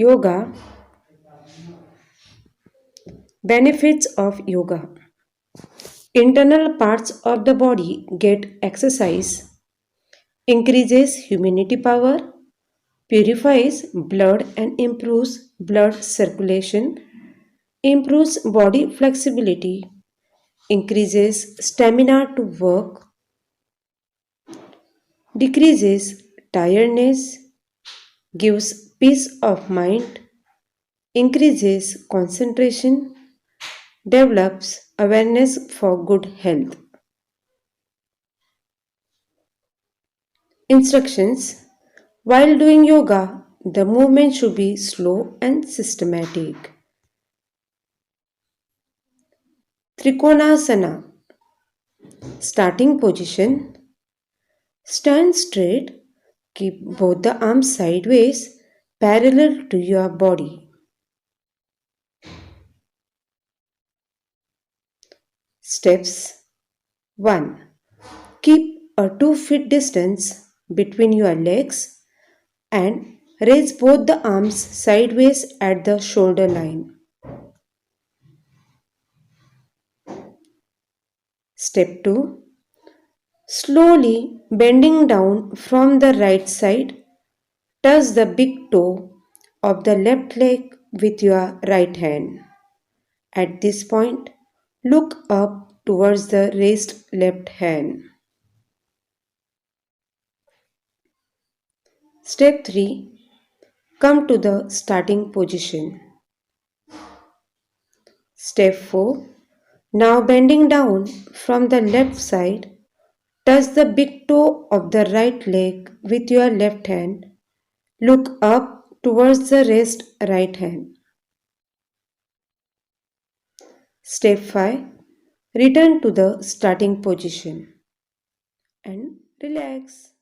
Yoga. Benefits of yoga. Internal parts of the body get exercise, increases immunity power, purifies blood and improves blood circulation, improves body flexibility, increases stamina to work, decreases tiredness, gives peace of mind, increases concentration, develops awareness for good health. Instructions. While doing yoga, the movement should be slow and systematic. Trikonasana. Starting position. Stand straight. Keep both the arms sideways, parallel to your body. Steps 1. Keep a 2 feet distance between your legs and raise both the arms sideways at the shoulder line. Step 2. Slowly bending down from the right side, touch the big toe of the left leg with your right hand. At this point, look up towards the raised left hand. Step 3. Come to the starting position. Step 4. Now bending down from the left side, touch the big toe of the right leg with your left hand. Look up towards the raised right hand. Step 5. Return to the starting position and relax.